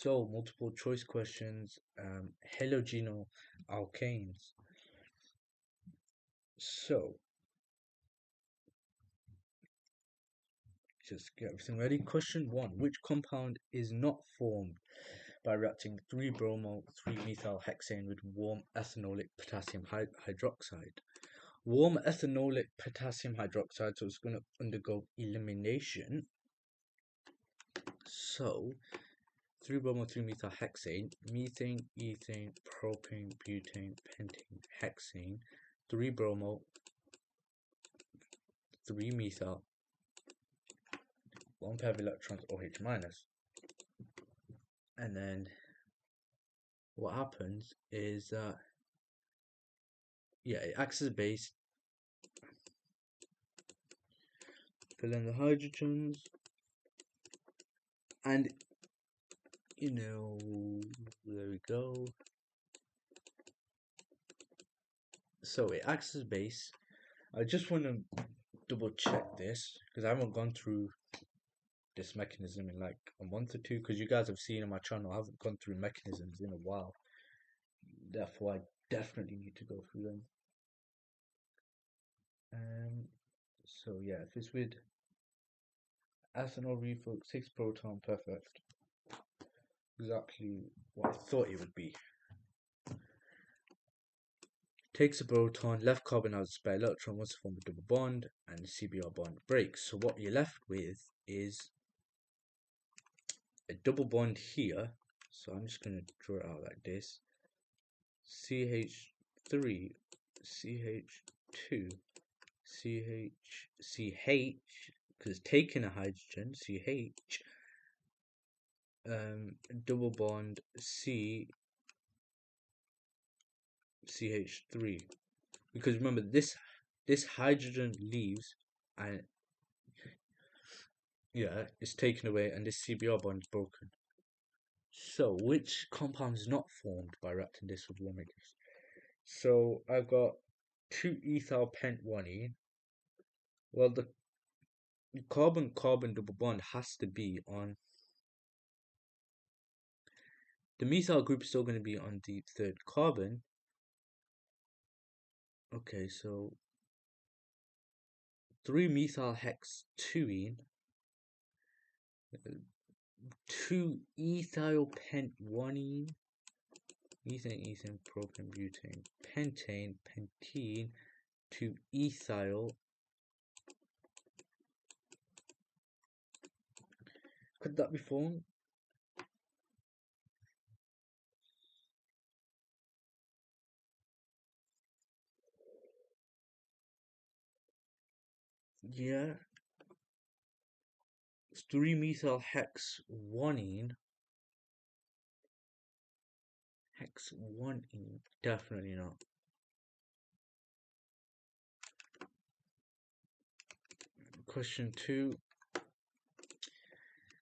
So, multiple choice questions, halogenoalkanes. So, just get everything ready. Question 1. Which compound is not formed by reacting 3-bromo 3-methylhexane with warm ethanolic potassium hydroxide? Warm ethanolic potassium hydroxide, so it's going to undergo elimination. So, 3-bromo 3-methylhexane, methane, ethane, propane, butane, pentane, hexane, 3-bromo 3-methyl, 1 pair of electrons, OH minus. And then what happens is that, it acts as a base, fill in the hydrogens, and there we go. So it acts as a base. I just want to double check this because I haven't gone through this mechanism in like a month or two, because you guys have seen on my channel I haven't gone through mechanisms in a while. Therefore, I definitely need to go through them. So yeah, if it's with ethanol reflux, 6 proton, perfect. Exactly what I thought it would be. Takes a proton, left carbon has a spare electron, wants to form a double bond, and the CBr bond breaks. So what you're left with is a double bond here. So I'm just going to draw it out like this. CH3, CH2, CH, because it's taking a hydrogen, CH, double bond C, CH3. Because remember, this hydrogen leaves, and it's taken away, and this CBr bond is broken. So, which compound is not formed by reacting this with warm gas? So, I've got 2-ethyl pent-1ene. Well, the carbon-carbon double bond has to be on. The methyl group is still going to be on the 3rd carbon. Okay, so 3-methylhex-2ene. 2-ethyl pent-1ene. Ethane, ethane, propane, butane, pentane, pentene, 2-ethyl. Could that be formed? Yeah. It's 3-methylhex-1ene. Hex-1ene. Definitely not. Question 2.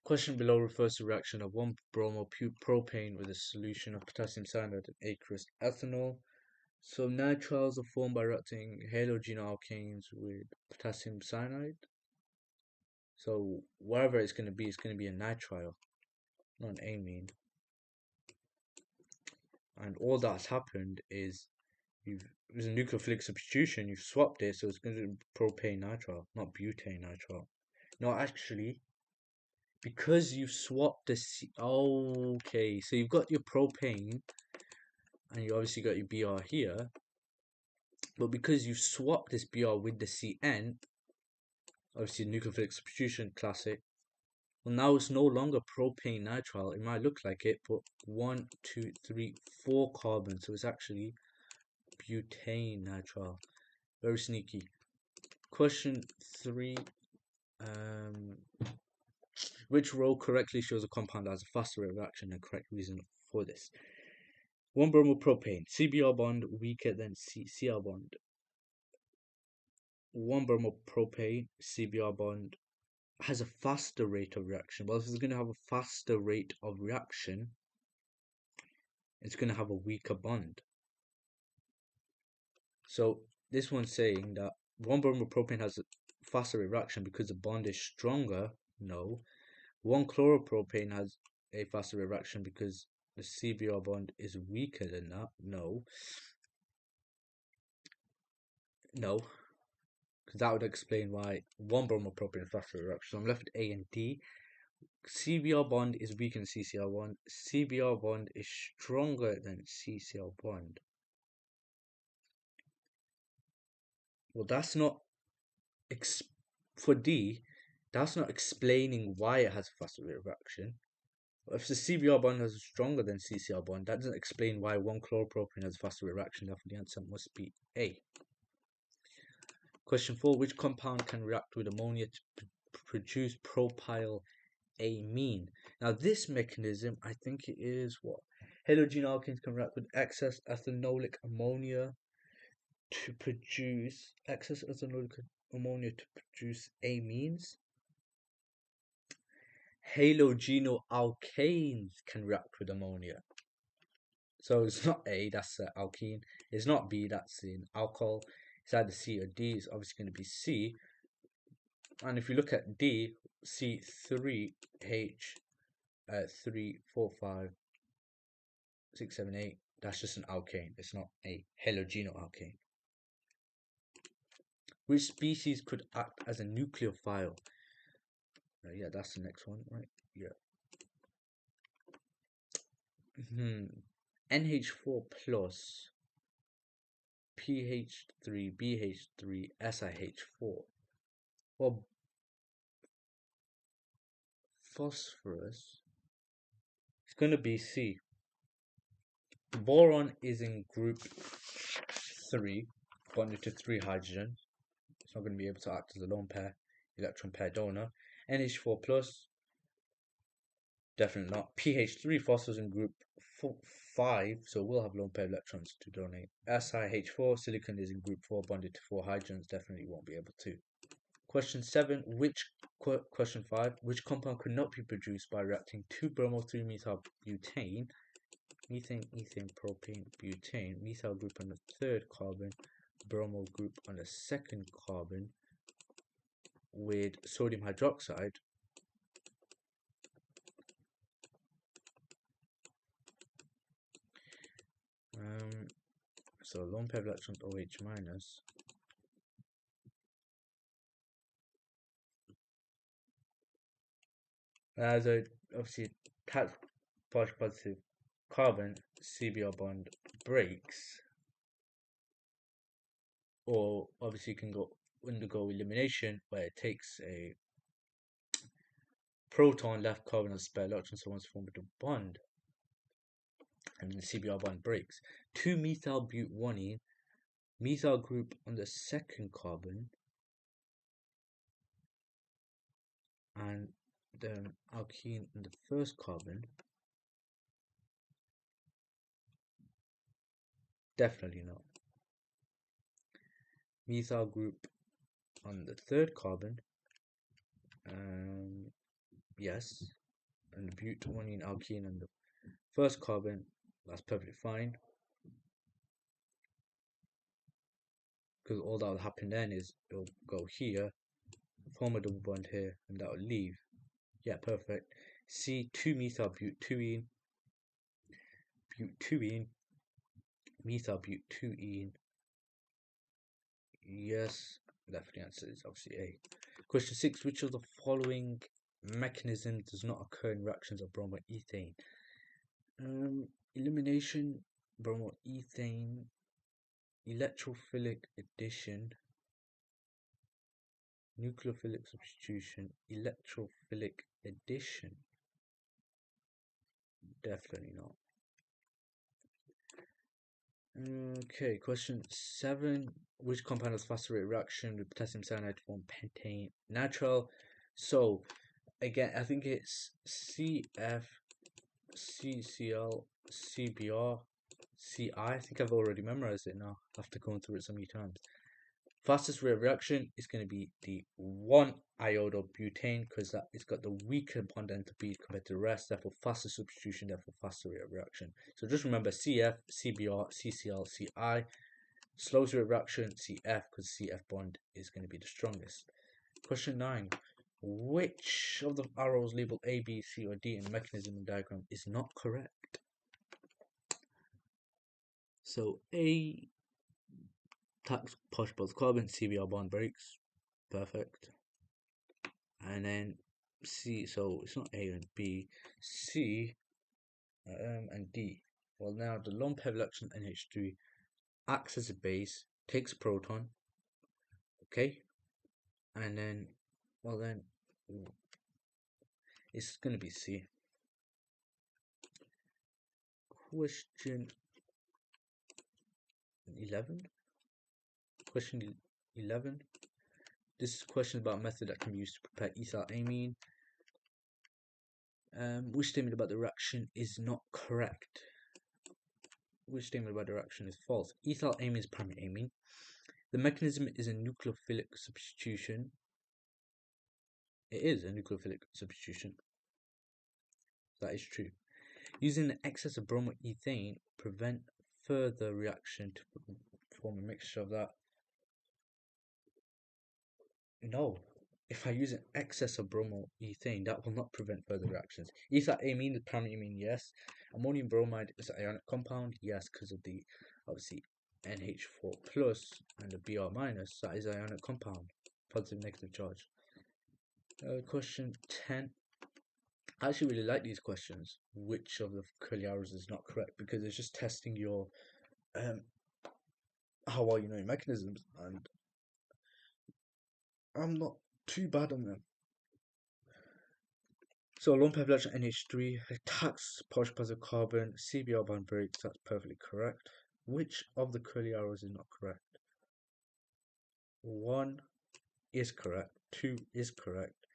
Question below refers to reaction of 1-bromo-propane with a solution of potassium cyanide and aqueous ethanol. So nitriles are formed by reacting halogenoalkanes with potassium cyanide. So wherever it's going to be a nitrile, not an amine. And all that's happened is it was a nucleophilic substitution. You've swapped it, so it's going to be propane nitrile, not butane nitrile. No, actually, because you've swapped the okay, so you've got your propane, and you obviously got your Br here. But because you've swapped this Br with the Cn, obviously nucleophilic substitution, classic. Well, now it's no longer propane nitrile. It might look like it, but 1, 2, 3, 4 carbons. So it's actually butane nitrile. Very sneaky. Question 3. Which row correctly shows a compound has a faster rate of reaction, and correct reason for this? 1-bromopropane. CBr bond weaker than CR bond. 1-bromopropane. CBr bond has a faster rate of reaction. Well, if it's going to have a faster rate of reaction, it's going to have a weaker bond. So this one's saying that 1-bromopropane has a faster reaction because the bond is stronger. No. 1-chloropropane has a faster reaction because the CBr bond is weaker than that? No. No. Because that would explain why one bromopropane is faster reaction. So I'm left with A and D. CBr bond is weaker than CCl bond. CBr bond is stronger than CCl bond. Well, that's not for D. That's not explaining why it has a faster rate of reaction. If the CBr bond is stronger than CCl bond, that doesn't explain why one chloropropane has a faster rate of reaction. Therefore, the answer must be A. Question 4. Which compound can react with ammonia to produce propylamine? Now, this mechanism, I think it is what? Halogenoalkanes can react with excess ethanolic ammonia to produce amines. Halogenoalkanes can react with ammonia. So it's not A, that's an alkene. It's not B, that's an alcohol. It's either C or D. It's obviously going to be C. And if you look at D, C3H 3, 4, 5, 6, 7, 8. That's just an alkane. It's not a halogenoalkane. Which species could act as a nucleophile? Yeah, that's the next one, right? Yeah. NH4 plus PH3 BH3 SiH4. Well, phosphorus is going to be C. Boron is in group 3, bonded to 3 hydrogens. It's not going to be able to act as a lone pair electron pair donor. NH4 plus, definitely not. PH3 phosphorus in group 5, so we'll have lone pair electrons to donate. SiH4, silicon is in group 4, bonded to 4 hydrogens, definitely won't be able to. Question 7. Question 5. Which compound could not be produced by reacting 2-bromo-3-methyl butane, methane, ethane, propane, butane, methyl group on the 3rd carbon, bromo group on the 2nd carbon, with sodium hydroxide? So lone pair of electrons OH minus. As a obviously partial positive carbon, CBr bond breaks, or obviously you can undergo elimination where it takes a proton, left carbon, and spare electron, so once formed a bond, and then the CBr bond breaks. 2-methyl-butanone, methyl group on the 2nd carbon, and then alkene on the 1st carbon. Definitely not. Methyl group on the 3rd carbon, yes, and the butanone alkene on the 1st carbon, that's perfectly fine, because all that will happen then is it'll go here, form a double bond here, and that will leave. Yeah, perfect. C2-methyl-butene, methyl-butene. Yes, definitely answer is obviously A. Question 6. Which of the following mechanism does not occur in reactions of bromoethane? Elimination, bromoethane, electrophilic addition, nucleophilic substitution, electrophilic addition. Definitely not. Okay, question 7. Which compound has faster rate of reaction with potassium cyanide to form pentane nitrile? So, again, I think it's CF, CCl, CBr, CI. I think I've already memorized it now after going through it so many times. Fastest rate of reaction is going to be the 1-iodobutane because it's got the weaker bond enthalpy compared to the rest, therefore faster substitution, therefore faster rate of reaction. So just remember CF, CBr, CCl, CI. Slowest rate of reaction, CF, because CF bond is going to be the strongest. Question 9. Which of the arrows labeled A, B, C, or D in the mechanism and diagram is not correct? So A, tax push both carbon, CBR bond breaks, perfect. And then C, so it's not A and B, C and D. Well, now the lone pair electron NH3 acts as a base, takes a proton, okay, and then, well then, it's gonna be C. Question 11. Question 11. This is a question about a method that can be used to prepare ethyl amine. Which statement about the reaction is not correct? Which statement about the reaction is false? Ethyl amine is primary amine. The mechanism is a nucleophilic substitution. It is a nucleophilic substitution. That is true. Using the excess of bromoethane prevent further reaction to form a mixture of that. No. If I use an excess of bromoethane, that will not prevent further reactions. Ethyl amine is primary amine, yes. Ammonium bromide is an ionic compound, yes, because of the obviously NH4 plus and the Br minus. That is an ionic compound, positive negative charge. Question 10. I actually really like these questions. Which of the curly arrows is not correct? Because it's just testing your how well you know your mechanisms, and I'm not too bad on them. So lone pair electron NH3 attacks partial positive carbon, CBr bond breaks. That's perfectly correct. Which of the curly arrows is not correct? 1 is correct. 2 is correct.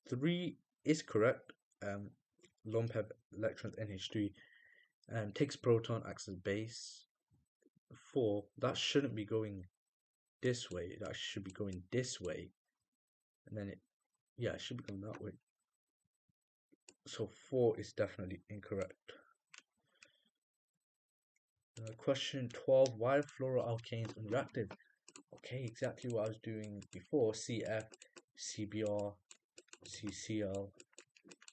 3 is correct. Lone pair electrons NH3 takes proton, acts as base. 4, that shouldn't be going this way. That should be going this way. And then it should be going that way. So 4 is definitely incorrect. Question 12. Why are fluoroalkanes unreactive? Okay, exactly what I was doing before. CF, CBr, CCl,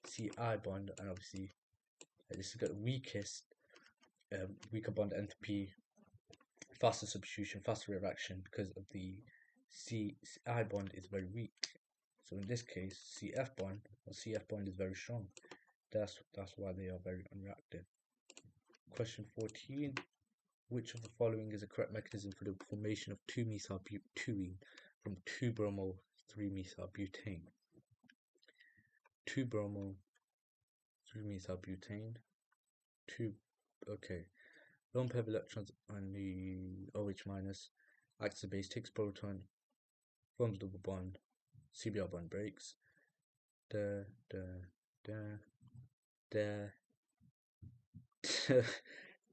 CI bond, and obviously this has got the weakest, weaker bond enthalpy, faster substitution, faster reaction because of the CI bond is very weak. So in this case, CF bond is very strong. That's why they are very unreactive. Question 14. Which of the following is a correct mechanism for the formation of 2-methyl-butene from 2-bromo-3-methylbutane? 2-bromo-3-methylbutane. Okay. Lone pair of electrons on the OH minus acts as a base, takes proton, forms double bond, CBr bond breaks.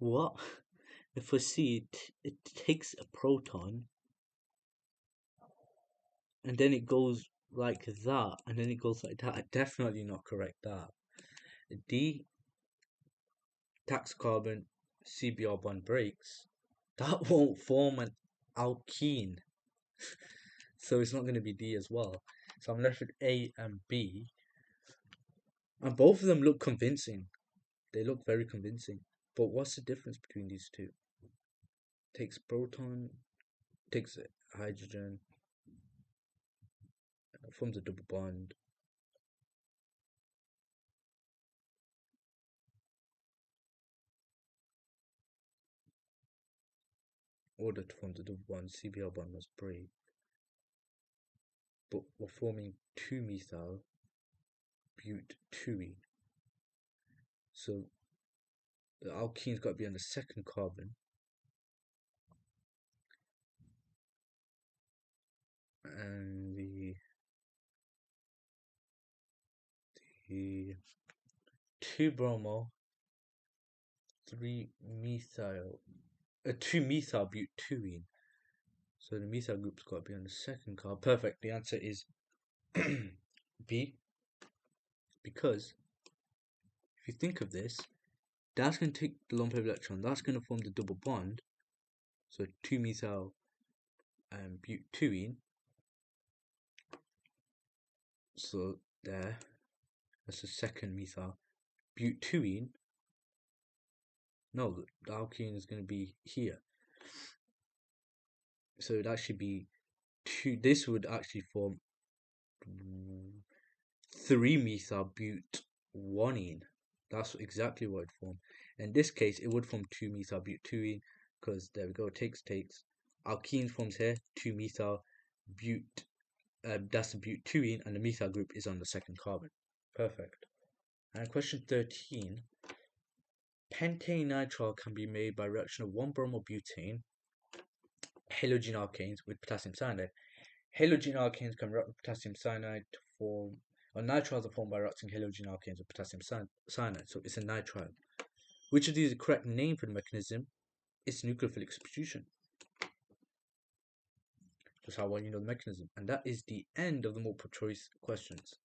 What? For C, it takes a proton and then it goes like that, and then it goes like that. Definitely not correct that. D, tax carbon, CBr bond breaks. That won't form an alkene. So it's not going to be D as well. So I'm left with A and B. And both of them look convincing. They look very convincing. But what's the difference between these two? Takes proton, takes hydrogen, forms a double bond. Order to form the double bond, CBr bond must break. But we're forming 2-methyl-but-2-ene. So the alkene's got to be on the second carbon. And the 2-bromo 3-methyl 2-methyl-but-2-ene. So the methyl group's got to be on the second carbon. Perfect. The answer is B. Because if you think of this, that's going to take the lone pair of electron. That's going to form the double bond. So 2-methyl-but-2-ene. So there, that's the second methyl. Butene, no, the alkene is going to be here. So it would actually be two, this would actually form 3-methyl-butanene. That's exactly what it formed. In this case, it would form 2-methyl-butene because there we go, takes. Alkene forms here, 2-methyl-but, that's the butene, and the methyl group is on the second carbon. Perfect. And question 13. Pentane nitrile can be made by reaction of 1-bromobutane, halogenoalkanes with potassium cyanide. Halogenoalkanes can react with potassium cyanide to form, or nitriles are formed by reacting halogenoalkanes with potassium cyanide, so it's a nitrile. Which of these is the correct name for the mechanism? It's nucleophilic substitution. Just how well you know the mechanism. And that is the end of the multiple choice questions.